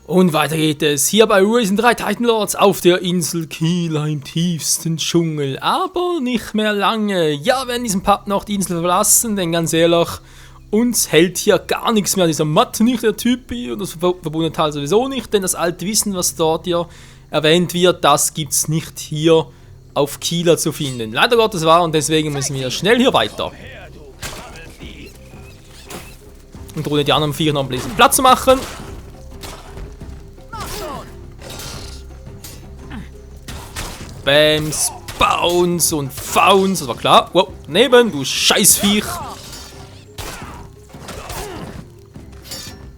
Und weiter geht es hier bei Risen 3 Titan Lords auf der Insel Kila im tiefsten Dschungel. Aber nicht mehr lange. Ja, wir werden diesen Part noch die Insel verlassen, denn ganz ehrlich, uns hält hier gar nichts mehr. Dieser Matt nicht, der Typi, und das verbundene Teil sowieso nicht, denn das alte Wissen, was dort hier erwähnt wird, das gibt es nicht hier auf Kila zu finden. Leider Gottes war, und deswegen müssen wir schnell hier weiter. Und ohne die anderen vier noch ein bisschen Platz zu machen. Bams, Bounce und Founce, das war klar. Wow, daneben, du Scheißviech.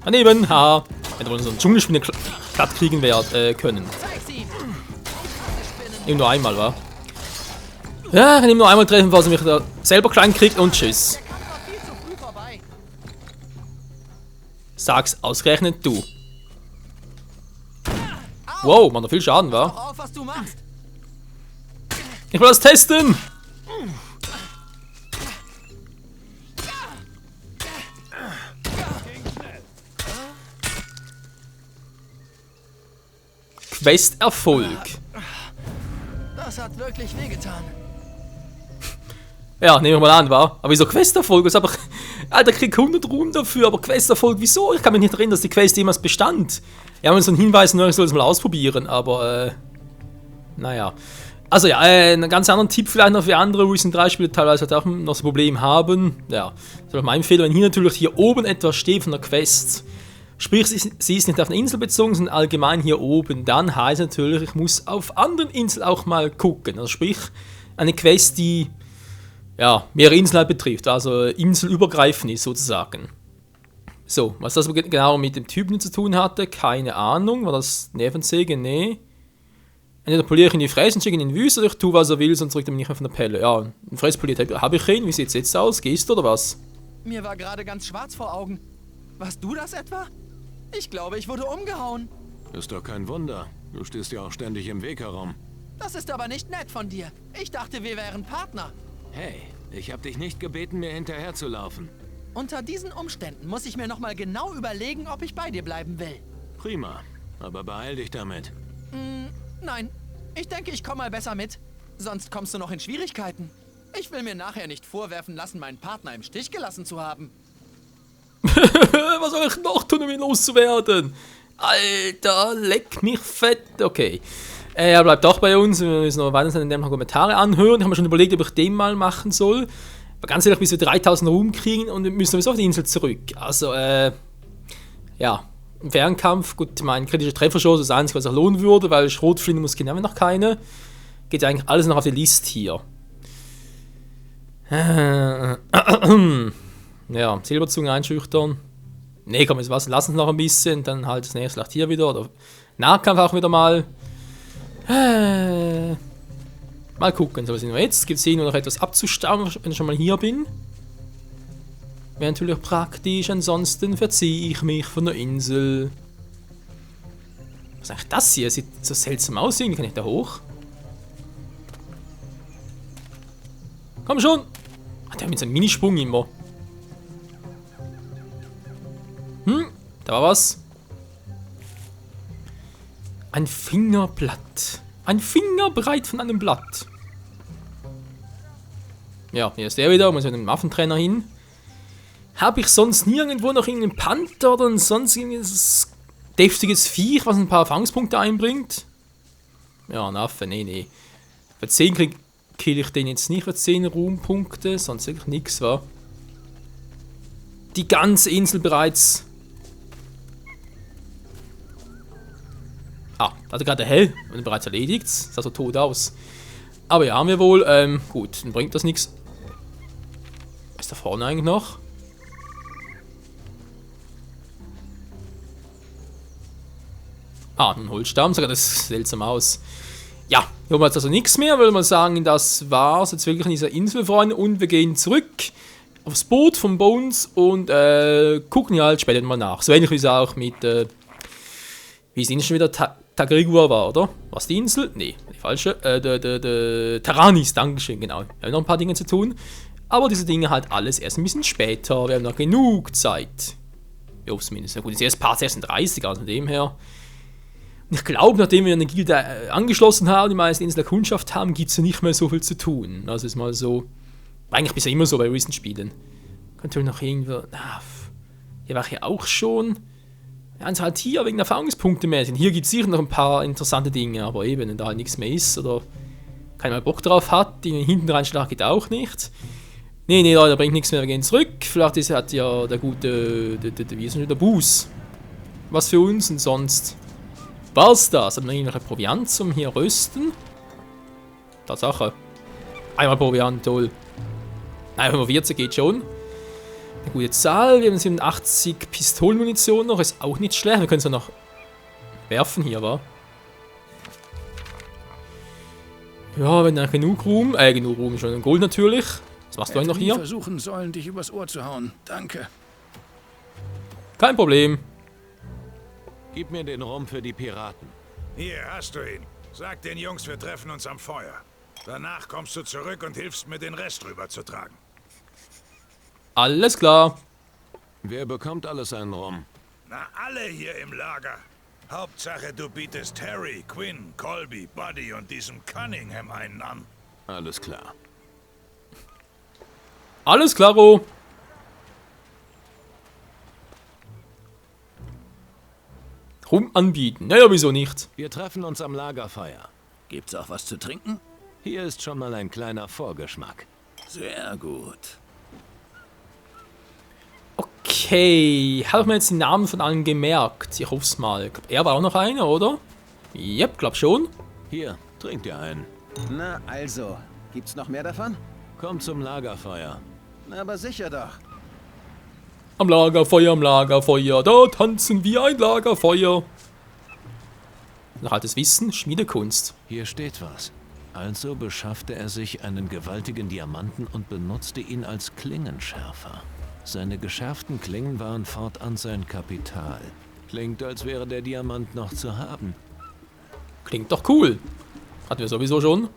Daneben, haha. Hätte wohl so einen Dschungelspinne platt kriegen können. Eben nur einmal, wa? Ja, ich kann ihm nur einmal treffen, falls er mich da selber klein kriegt und tschüss. Sag's ausgerechnet du. Wow, man, da viel Schaden, wa? Ich will das testen! Quest-Erfolg. Das hat wirklich wehgetan. Ja, nehmen wir mal an, wa? Aber wieso Quest-Erfolg? Das einfach. Alter, ich krieg 100 Runden dafür, aber Quest-Erfolg, wieso? Ich kann mich nicht erinnern, dass die Quest jemals bestand. Ja, wenn so einen Hinweis, nur ich soll es mal ausprobieren, aber naja. Also ja, einen ganz anderen Tipp vielleicht noch für andere Risen 3 Spiele teilweise halt auch noch das Problem haben. Ja, das ist auch mein Fehler, wenn hier natürlich hier oben etwas steht von der Quest. Sprich, sie ist nicht auf eine Insel bezogen, sondern allgemein hier oben. Dann heißt natürlich, ich muss auf anderen Inseln auch mal gucken. Also sprich, eine Quest, die ja, mehrere Inseln halt betrifft, also inselübergreifend ist sozusagen. So, was das genau mit dem Typen zu tun hatte, keine Ahnung. War das Nervensäge? Nee. Entweder poliere ich in die Fräse und schicke ihn in die Wüste, oder ich tue, was er will, sonst rückt er mich nicht mehr von der Pelle. Ja, einen Fräs poliert habe ich ihn. Wie sieht's jetzt aus? Gehst du oder was? Mir war gerade ganz schwarz vor Augen. Warst du das etwa? Ich glaube, ich wurde umgehauen. Ist doch kein Wunder. Du stehst ja auch ständig im Weg herum. Das ist aber nicht nett von dir. Ich dachte, wir wären Partner. Hey, ich habe dich nicht gebeten, mir hinterherzulaufen. Unter diesen Umständen muss ich mir nochmal genau überlegen, ob ich bei dir bleiben will. Prima, aber beeil dich damit. Nein, ich denke, ich komme mal besser mit. Sonst kommst du noch in Schwierigkeiten. Ich will mir nachher nicht vorwerfen lassen, meinen Partner im Stich gelassen zu haben. Was soll ich noch tun, um ihn loszuwerden? Alter, leck mich fett. Okay. Er bleibt doch bei uns. Wir müssen noch weiter seine Kommentare anhören. Ich habe mir schon überlegt, ob ich den mal machen soll. Aber ganz ehrlich, bis wir 3000 Ruhm kriegen und wir müssen sowieso auf die Insel zurück. Also, ja. Im Fernkampf, gut, mein kritischer Trefferschuss ist das Einzige, was auch lohnen würde, weil Schrotflinte muss haben wir noch keine. Geht ja eigentlich alles noch auf die Liste hier. Ja, Silberzunge einschüchtern. Ne, komm, jetzt lassen es noch ein bisschen, dann halt das nächste vielleicht hier wieder. Oder Nahkampf auch wieder mal. Mal gucken, so was sind wir jetzt. Gibt es hier nur noch etwas abzustauen, wenn ich schon mal hier bin. Wäre natürlich praktisch, ansonsten verziehe ich mich von der Insel. Was ist eigentlich das hier? Sieht so seltsam aus, irgendwie kann ich da hoch. Komm schon! Ach, der hat mit seinem Minisprung immer. Da war was. Ein Fingerblatt. Ein Finger breit von einem Blatt. Ja, hier ist der wieder, muss mit dem Waffentrenner hin. Habe ich sonst nirgendwo noch irgendeinen Panther oder sonst irgendein deftiges Viech, was ein paar Erfahrungspunkte einbringt? Ja, ein Affe, nee. Für 10 kill ich den jetzt nicht, für 10 Ruhmpunkte, sonst wirklich nichts, wa? Die ganze Insel bereits. Ah, also gerade hell, bereits erledigt, sah so tot aus. Aber ja, haben wir wohl, gut, dann bringt das nichts. Was ist da vorne eigentlich noch? Ah, ein Holzstamm, sogar das sieht seltsam aus. Ja, hier haben wir jetzt also nichts mehr, würde man sagen, das war's jetzt wirklich an dieser Insel, Freunde. Und wir gehen zurück aufs Boot von Bones und gucken ja halt später mal nach. So ähnlich wie es auch mit, wie es schon wieder Tagrigua war, oder? Was die Insel? Nee, die falsche. Taranis, Dankeschön, genau. Wir haben noch ein paar Dinge zu tun. Aber diese Dinge halt alles erst ein bisschen später. Wir haben noch genug Zeit. Ja, zumindest. Ja gut, das erste Part 36, also von dem her. Und ich glaube, nachdem wir eine Gilde angeschlossen haben, die meisten Insel der Kundschaft haben, gibt es ja nicht mehr so viel zu tun. Also ist mal so. Eigentlich bisher immer so bei Recent-Spielen. Könnte noch irgendwo. Hier war ich ja auch schon. Ja, es ist halt hier wegen Erfahrungspunkte mehr. Hier gibt es sicher noch ein paar interessante Dinge, aber eben, wenn da halt nichts mehr ist oder keiner mehr Bock drauf hat, die hinten reinschlagen geht auch nicht. Nee, Leute, bringt nichts mehr, wir gehen zurück. Vielleicht hat ja der gute, wie ist denn der Buß was für uns und sonst war's das. Haben wir irgendwelche Proviant zum hier rösten? Tatsache. Einmal Proviant, toll. Nein, 45 geht schon. Eine gute Zahl. Wir haben 87 Pistolenmunition noch, ist auch nicht schlecht. Wir können es ja noch werfen hier, wa? Ja, wenn dann genug Ruhm, schon Gold natürlich. Was machst du eigentlich noch hier? Versuchen sollen, dich übers Ohr zu hauen. Danke. Kein Problem. Gib mir den Rum für die Piraten. Hier hast du ihn. Sag den Jungs, wir treffen uns am Feuer. Danach kommst du zurück und hilfst mir, den Rest rüberzutragen. Alles klar. Wer bekommt alles einen Rum? Na, alle hier im Lager. Hauptsache, du bietest Harry, Quinn, Colby, Buddy und diesem Cunningham einen an. Alles klar. Alles klaro. Rum anbieten. Naja, wieso nicht? Wir treffen uns am Lagerfeuer. Gibt's auch was zu trinken? Hier ist schon mal ein kleiner Vorgeschmack. Sehr gut. Okay, habe ich mir jetzt die Namen von allen gemerkt. Ich hoffe es mal. Er war auch noch einer, oder? Yep, glaub schon. Hier, trink dir einen. Na also, gibt's noch mehr davon? Komm zum Lagerfeuer. Na, aber sicher doch. Am Lagerfeuer, da tanzen wir ein Lagerfeuer. Noch altes Wissen, Schmiedekunst. Hier steht was. Also beschaffte er sich einen gewaltigen Diamanten und benutzte ihn als Klingenschärfer. Seine geschärften Klingen waren fortan sein Kapital. Klingt, als wäre der Diamant noch zu haben. Klingt doch cool. Hatten wir sowieso schon.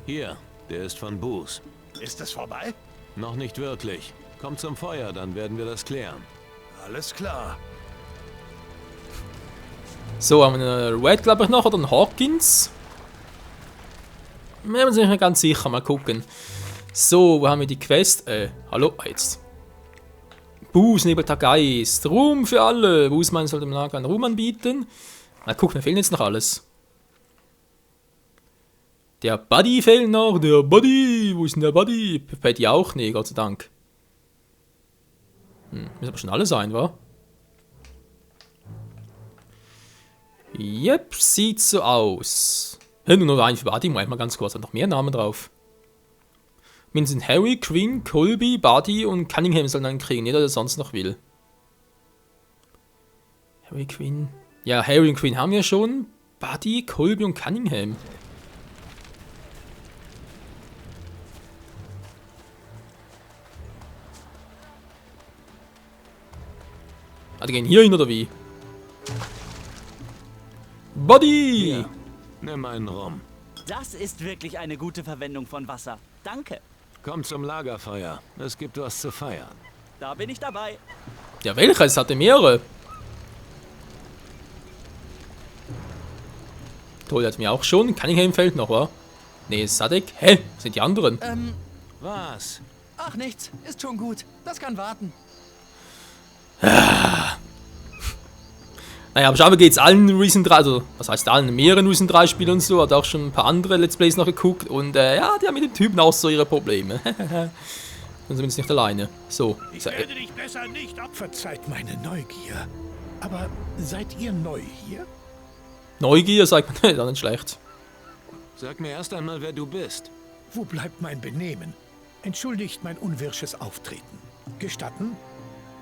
Hier, der ist von Buß. Ist es vorbei? Noch nicht wirklich. Komm zum Feuer, dann werden wir das klären. Alles klar. So, haben wir einen Red, glaube ich, noch, oder einen Hawkins. Wir sind uns nicht mehr ganz sicher, mal gucken. So, wo haben wir die Quest? Hallo, jetzt. Buß, Nebelter Geist. Ruhm für alle. Bußmann sollte im Lager einen Ruhm anbieten. Mal gucken, mir fehlen jetzt noch alles. Der Buddy fehlt noch. Der Buddy. Wo ist denn der Buddy? Patty auch? Nee, Gott sei Dank. Müssen aber schon alle sein, wa? Yep, sieht so aus. Nur noch ein für Buddy. Moment mal ganz kurz. Hat noch mehr Namen drauf. Mindestens Harry, Quinn, Colby, Buddy und Cunningham sollen einen kriegen. Jeder, der sonst noch will. Harry, Quinn. Ja, Harry und Quinn haben wir schon. Buddy, Colby und Cunningham. Ah, die gehen hier hin oder wie? Buddy! Hier, nimm einen Rum. Das ist wirklich eine gute Verwendung von Wasser. Danke. Komm zum Lagerfeuer. Es gibt was zu feiern. Da bin ich dabei. Ja, welcher? Es hatte mehrere. Toll, hat mir auch schon. Cunningham fällt noch, wa? Nee, Sadek. Hä? Was sind die anderen? Was? Ach, nichts. Ist schon gut. Das kann warten. Naja, aber scheinbar geht's allen Recent 3, also, was heißt allen? Mehreren Recent 3 Spielen und so. Hat auch schon ein paar andere Let's Plays noch geguckt. Und, ja, die haben mit dem Typen auch so ihre Probleme. Sind zumindest nicht alleine. So. Ich werde dich besser nicht ab... Verzeiht meine Neugier. Aber seid ihr neu hier? Neugier, sagt man, dann nicht schlecht. Sag mir erst einmal, wer du bist. Wo bleibt mein Benehmen? Entschuldigt mein unwirsches Auftreten. Gestatten?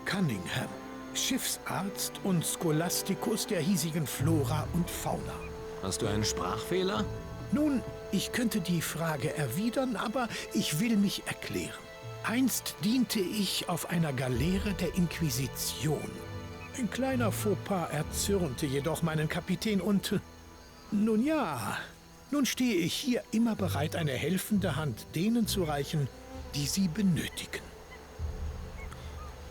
Cunningham, Schiffsarzt und Scholastikus der hiesigen Flora und Fauna. Hast du einen Sprachfehler? Nun, ich könnte die Frage erwidern, aber ich will mich erklären. Einst diente ich auf einer Galeere der Inquisition. Ein kleiner Fauxpas erzürnte jedoch meinen Kapitän und... Nun ja, nun stehe ich hier immer bereit, eine helfende Hand denen zu reichen, die sie benötigen.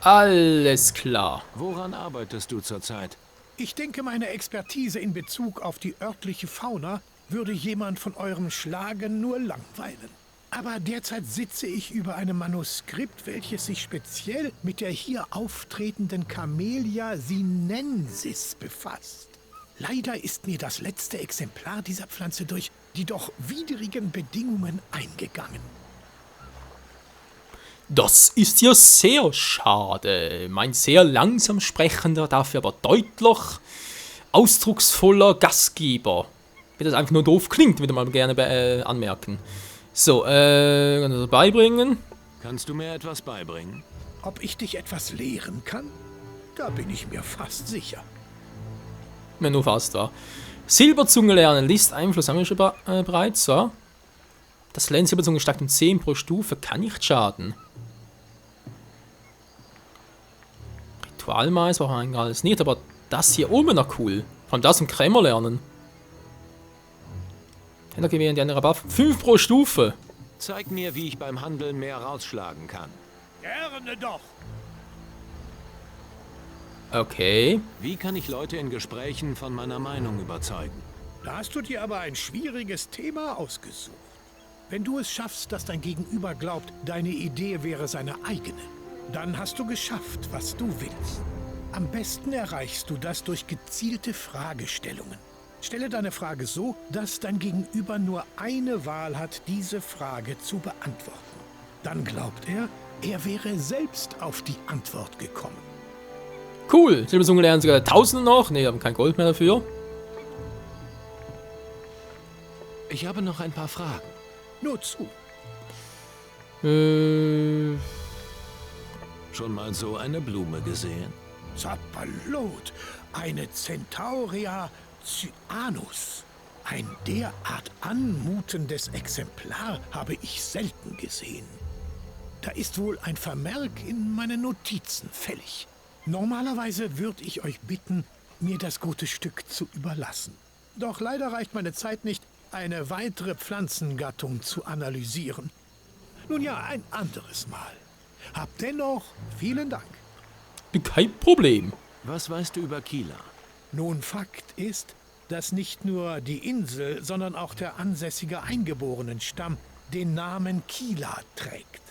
Alles klar. Woran arbeitest du zurzeit? Ich denke, meine Expertise in Bezug auf die örtliche Fauna würde jemand von eurem Schlage nur langweilen. Aber derzeit sitze ich über einem Manuskript, welches sich speziell mit der hier auftretenden Camellia sinensis befasst. Leider ist mir das letzte Exemplar dieser Pflanze durch die doch widrigen Bedingungen eingegangen. Das ist ja sehr schade. Mein sehr langsam sprechender, dafür aber deutlich ausdrucksvoller Gastgeber. Wie das einfach nur doof klingt, würde man gerne anmerken. So, kann ich das beibringen? Kannst du mir etwas beibringen? Ob ich dich etwas lehren kann? Da bin ich mir fast sicher. Mir nur fast, war. Silberzunge lernen, List, Einfluss haben wir schon bereits, so. Das Lernen Silberzunge steigt um 10 pro Stufe, kann nicht schaden. Ritualmais brauchen wir eigentlich alles nicht, aber das hier oben noch cool. Vor allem das im Krämer lernen. Händler gewähren die andere Buff. 5 pro Stufe. Zeig mir, wie ich beim Handeln mehr rausschlagen kann. Gerne doch. Okay. Wie kann ich Leute in Gesprächen von meiner Meinung überzeugen? Da hast du dir aber ein schwieriges Thema ausgesucht. Wenn du es schaffst, dass dein Gegenüber glaubt, deine Idee wäre seine eigene, dann hast du geschafft, was du willst. Am besten erreichst du das durch gezielte Fragestellungen. Stelle deine Frage so, dass dein Gegenüber nur eine Wahl hat, diese Frage zu beantworten. Dann glaubt er wäre selbst auf die Antwort gekommen. Cool. Silberzunge lernen sogar 1000 noch. Ne, haben kein Gold mehr dafür. Ich habe noch ein paar Fragen. Nur zu. Schon mal so eine Blume gesehen? Zapalot, eine Centaurea cyanus. Ein derart anmutendes Exemplar habe ich selten gesehen. Da ist wohl ein Vermerk in meinen Notizen fällig. Normalerweise würde ich euch bitten, mir das gute Stück zu überlassen. Doch leider reicht meine Zeit nicht, eine weitere Pflanzengattung zu analysieren. Nun ja, ein anderes Mal. Habt dennoch vielen Dank. Kein Problem. Was weißt du über Kila? Nun, Fakt ist, dass nicht nur die Insel, sondern auch der ansässige Eingeborenenstamm den Namen Kila trägt.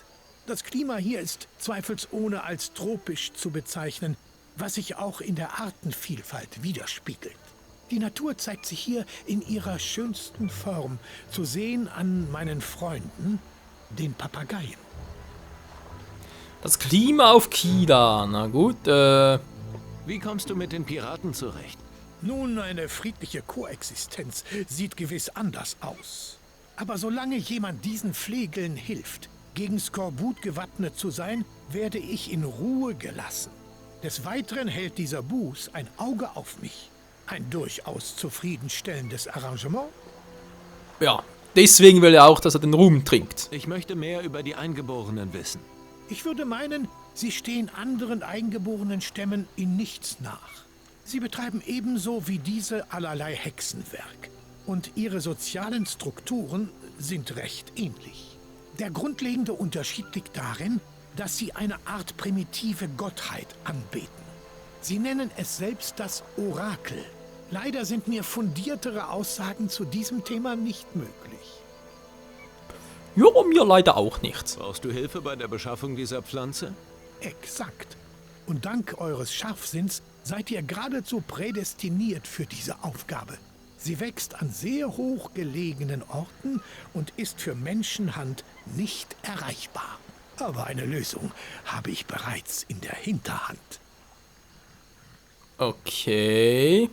Das Klima hier ist zweifelsohne als tropisch zu bezeichnen, was sich auch in der Artenvielfalt widerspiegelt. Die Natur zeigt sich hier in ihrer schönsten Form, zu sehen an meinen Freunden, den Papageien. Das Klima auf Kila. Na gut, Wie kommst du mit den Piraten zurecht? Nun, eine friedliche Koexistenz sieht gewiss anders aus. Aber solange jemand diesen Flegeln hilft, gegen Skorbut gewappnet zu sein, werde ich in Ruhe gelassen. Des Weiteren hält dieser Buß ein Auge auf mich. Ein durchaus zufriedenstellendes Arrangement. ja. Deswegen will er auch, dass er den Ruhm trinkt. Ich möchte mehr über die Eingeborenen wissen. Ich würde meinen, sie stehen anderen eingeborenen Stämmen in nichts nach. Sie betreiben ebenso wie diese allerlei Hexenwerk. Und ihre sozialen Strukturen sind recht ähnlich. Der grundlegende Unterschied liegt darin, dass sie eine Art primitive Gottheit anbeten. Sie nennen es selbst das Orakel. Leider sind mir fundiertere Aussagen zu diesem Thema nicht möglich. Ja, mir leider auch nicht. Brauchst du Hilfe bei der Beschaffung dieser Pflanze? Exakt. Und dank eures Scharfsinns seid ihr geradezu prädestiniert für diese Aufgabe. Sie wächst an sehr hoch gelegenen Orten und ist für Menschenhand nicht erreichbar. Aber eine Lösung habe ich bereits in der Hinterhand. Okay.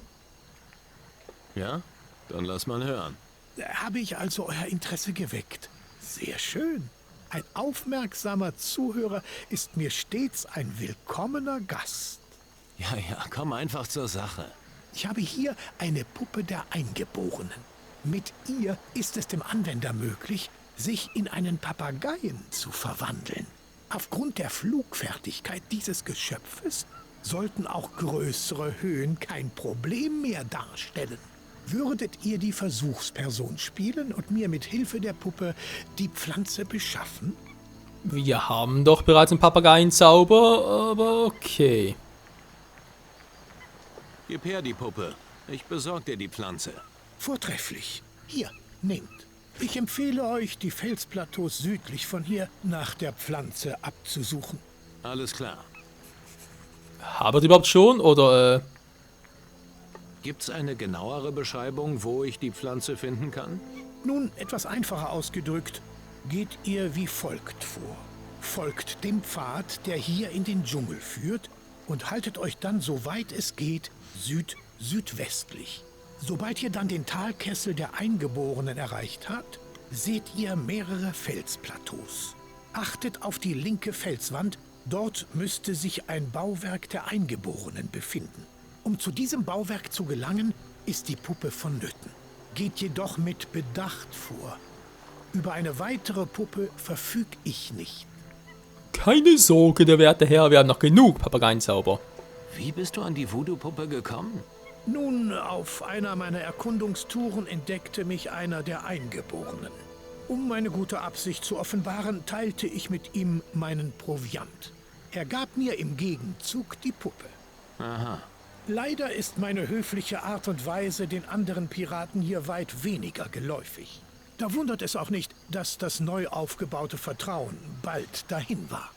Ja? Dann lass mal hören. Habe ich also euer Interesse geweckt? Sehr schön. Ein aufmerksamer Zuhörer ist mir stets ein willkommener Gast. Ja, komm einfach zur Sache. Ich habe hier eine Puppe der Eingeborenen. Mit ihr ist es dem Anwender möglich, sich in einen Papageien zu verwandeln. Aufgrund der Flugfertigkeit dieses Geschöpfes sollten auch größere Höhen kein Problem mehr darstellen. Würdet ihr die Versuchsperson spielen und mir mit Hilfe der Puppe die Pflanze beschaffen? Wir haben doch bereits einen Papageienzauber, aber okay. Gib her die Puppe. Ich besorg dir die Pflanze. Vortrefflich. Hier, nehmt. Ich empfehle euch, die Felsplateaus südlich von hier nach der Pflanze abzusuchen. Alles klar. Haben wir überhaupt schon, oder, Gibt's eine genauere Beschreibung, wo ich die Pflanze finden kann? Nun, etwas einfacher ausgedrückt, geht ihr wie folgt vor. Folgt dem Pfad, der hier in den Dschungel führt, und haltet euch dann, soweit es geht, südwestlich. Sobald ihr dann den Talkessel der Eingeborenen erreicht habt, seht ihr mehrere Felsplateaus. Achtet auf die linke Felswand, dort müsste sich ein Bauwerk der Eingeborenen befinden. Um zu diesem Bauwerk zu gelangen, ist die Puppe vonnöten. Geht jedoch mit Bedacht vor. Über eine weitere Puppe verfüg ich nicht. keine Sorge, der werte Herr, wir haben noch genug Papageienzauber. Wie bist du an die Voodoo-Puppe gekommen? Nun, auf einer meiner Erkundungstouren entdeckte mich einer der Eingeborenen. Um meine gute Absicht zu offenbaren, teilte ich mit ihm meinen Proviant. Er gab mir im Gegenzug die Puppe. Aha. Leider ist meine höfliche Art und Weise den anderen Piraten hier weit weniger geläufig. Da wundert es auch nicht, dass das neu aufgebaute Vertrauen bald dahin war.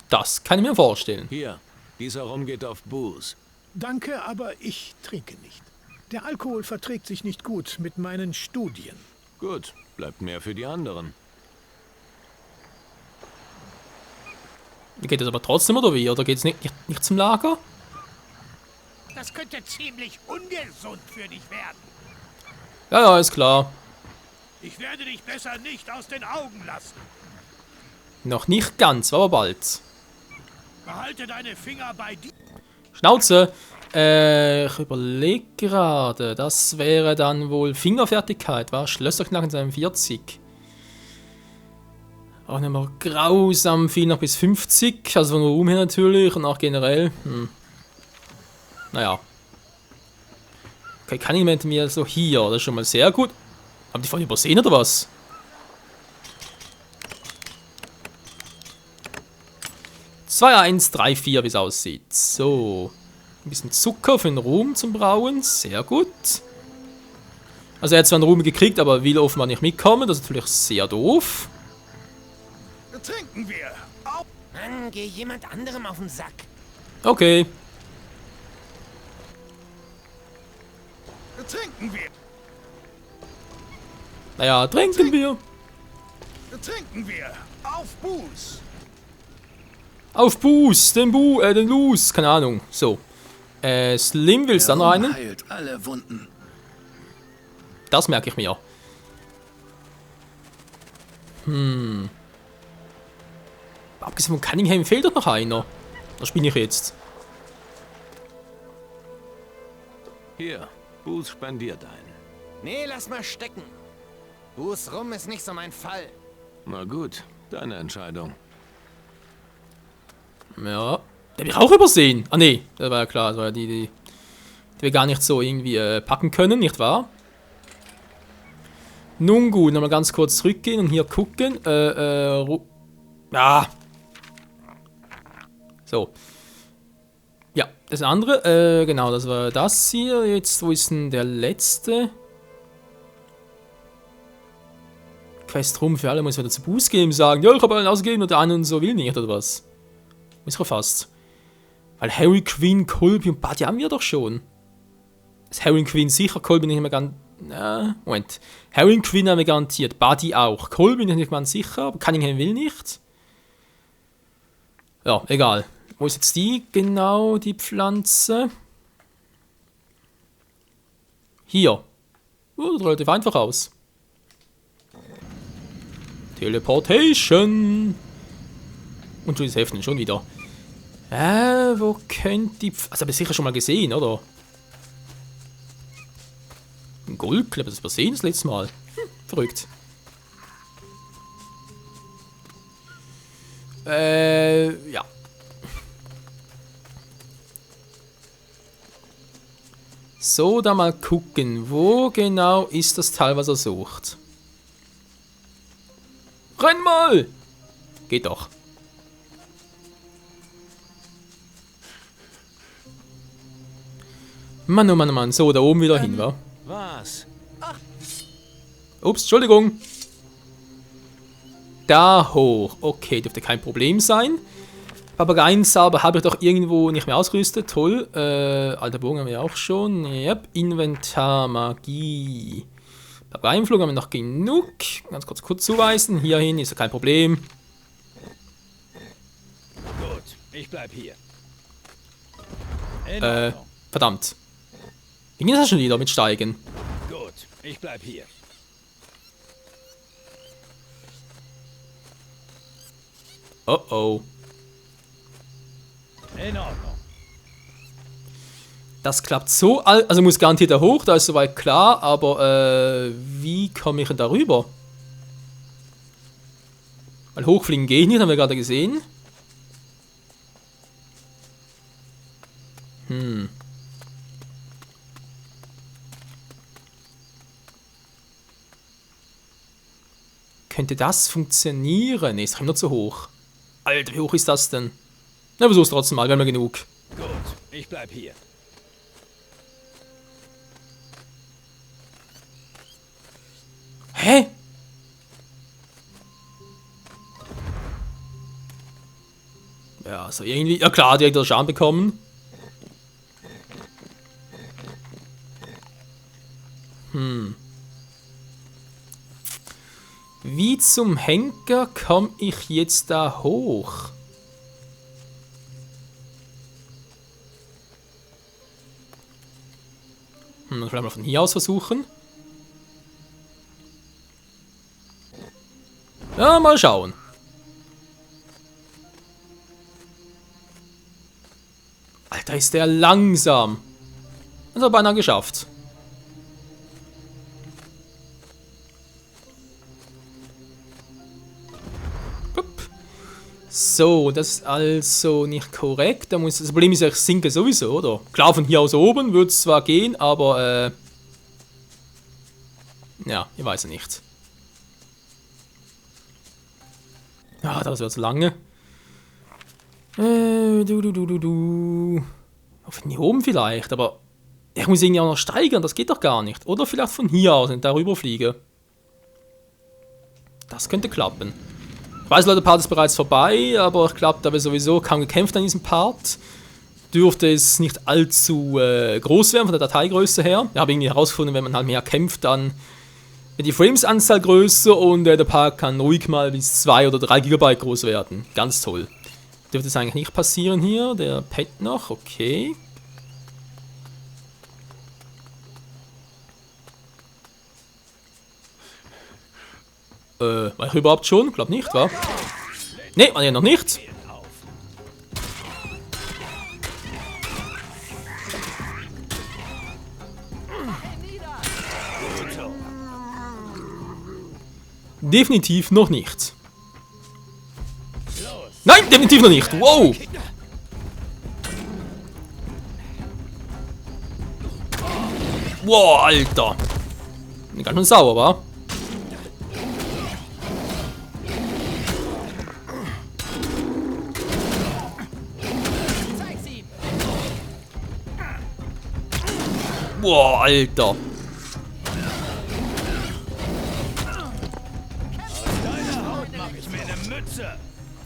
Das kann ich mir vorstellen. Hier, dieser Rum geht auf Booze. Danke, aber ich trinke nicht. Der Alkohol verträgt sich nicht gut mit meinen Studien. Gut, bleibt mehr für die anderen. Geht das aber trotzdem, oder wie? Oder geht es nicht zum Lager? Das könnte ziemlich ungesund für dich werden. Ja, ist klar. Ich werde dich besser nicht aus den Augen lassen. Noch nicht ganz, aber bald. Behalte deine Finger bei dir. Schnauze! Ich überlege gerade. Das wäre dann wohl Fingerfertigkeit, war Schlösserknacken 42. Auch nicht mehr grausam viel noch bis 50. Also von Ruhm her natürlich und auch generell. Naja. Okay, kann ich mit mir so hier. Das ist schon mal sehr gut. Haben die vorhin übersehen oder was? Zwei, 1, 3, 4, wie es aussieht. So. Ein bisschen Zucker für den Ruhm zum Brauen. Sehr gut. Also er hat zwar einen Ruhm gekriegt, aber will offenbar nicht mitkommen. Das ist natürlich sehr doof. Trinken wir. Auf. Mann, geh jemand anderem auf den Sack. Okay. Trinken wir. Naja, trinken wir. Trinken wir. Auf Buß. Auf Buß, den Luz, keine Ahnung. So. Slim will's dann noch einen? Heilt alle Wunden. Das merke ich mir. Abgesehen von Cunningham fehlt doch noch einer. Da spiele ich jetzt. Hier, Booze spendiert einen. Nee, lass mal stecken. Buß rum ist nicht so mein Fall. Na gut, deine Entscheidung. Ja. Der habe ich auch übersehen. Ah nee, das war ja klar. Das war ja die wir gar nicht so irgendwie packen können, nicht wahr? Nun gut, nochmal ganz kurz zurückgehen und hier gucken. Ja. So. Ja, das andere. Genau, das war das hier. Jetzt, wo ist denn der letzte? Quest rum für alle, muss wieder zu Buß geben, sagen, ja, ich habe einen ausgegeben und der andere und so will nicht, oder was? Ist fast. Weil Harry, Quinn, Colby und Buddy haben wir doch schon. Ist Harry und Quinn sicher, Colby nicht mehr ganz... Moment. Harry und Quinn haben wir garantiert, Buddy auch. Colby nicht ganz sicher, aber Cunningham will nicht. Ja, egal. Wo ist jetzt die genau, die Pflanze? Hier. Oh, das relativ einfach aus. Teleportation. Und Julius Hefnen schon wieder. Wo könnte die... Also, habe ich sicher schon mal gesehen, oder? Ein Goldclub, das wir sehen das letzte Mal. Verrückt. Ja. So, da mal gucken. Wo genau ist das Teil, was er sucht? Renn mal! Geht doch. Mann, oh Mann, oh Mann. So, da oben wieder hin, wa? Was? Ups, Entschuldigung. Da hoch. Okay, dürfte kein Problem sein. Papageienzauber habe ich doch irgendwo nicht mehr ausgerüstet. Toll. Alter Bogen haben wir auch schon. Yep. Inventar, Magie. Papageienflug haben wir noch genug. Ganz kurz zuweisen. Hierhin ist ja kein Problem. Gut, ich bleib hier. Verdammt. Wie ging das schon wieder mit Steigen? Gut, ich bleib hier. Oh oh. In Ordnung. Das klappt so, also muss garantiert da hoch, da ist soweit klar, aber wie komme ich denn darüber? Weil hochfliegen geht nicht, haben wir gerade gesehen. Könnte das funktionieren? Ne, ist doch immer zu hoch. Alter, wie hoch ist das denn? Na, versuch's trotzdem mal, wir haben ja genug. Gut, ich bleib hier. Hä? Ja, so irgendwie. Ja klar, direkt den Schaden bekommen. Wie zum Henker komme ich jetzt da hoch? Vielleicht mal von hier aus versuchen. Ja, mal schauen. Alter, ist der langsam. Also beinahe geschafft. So, das ist also nicht korrekt. Das Problem ist ja, ich sinke sowieso, oder? Klar, von hier aus oben würde es zwar gehen, aber ja, ich weiß ja nicht. Ah, das wird zu lange. Von hier oben vielleicht, aber ich muss irgendwie auch noch steigern, das geht doch gar nicht. Oder vielleicht von hier aus und darüber fliege. Das könnte klappen. Ich weiß, Leute, der Part ist bereits vorbei, aber ich glaube, da wir sowieso kaum gekämpft an diesem Part, dürfte es nicht allzu groß werden von der Dateigröße her. Ich habe irgendwie herausgefunden, wenn man halt mehr kämpft, dann wird die Frames-Anzahl größer und der Part kann ruhig mal bis 2 oder 3 GB groß werden. Ganz toll. Dürfte es eigentlich nicht passieren hier. Der Pet noch, okay. War ich überhaupt schon? Glaub nicht, wa? Ne, war ja noch nicht. Definitiv noch nicht. Nein, definitiv noch nicht. Wow. Wow, Alter. Bin ganz schön sauer, wa? Boah, Alter.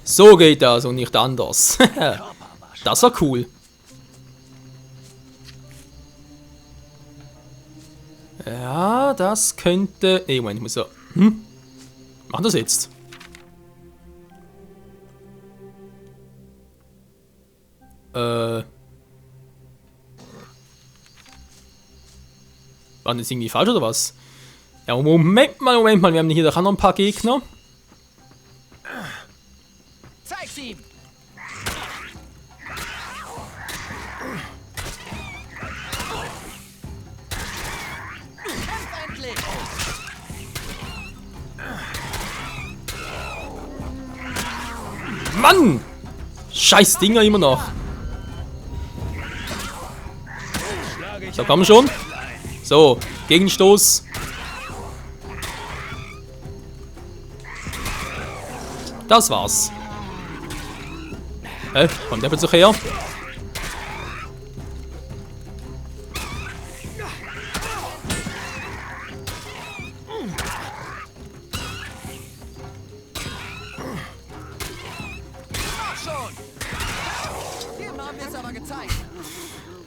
So geht das und nicht anders. Das war cool. Ja, das könnte... Nee, Moment, ich muss ja... Mach das jetzt. War das irgendwie falsch oder was? Ja, Moment mal, wir haben hier doch auch noch ein paar Gegner. Zeig's ihm! Kämpf endlich! Mann! Scheiß Dinger immer noch. So, komm schon. So, Gegenstoß. das war's. Kommt der plötzlich her?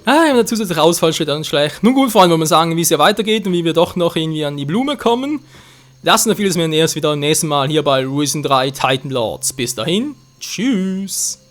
Ah, der zusätzliche Ausfall steht dann schlecht. Nun gut, Freunde, wollen wir sagen, wie es ja weitergeht und wie wir doch noch irgendwie an die Blume kommen. Das und vieles mehr erst wieder im nächsten Mal hier bei Risen 3 Titan Lords. Bis dahin, tschüss.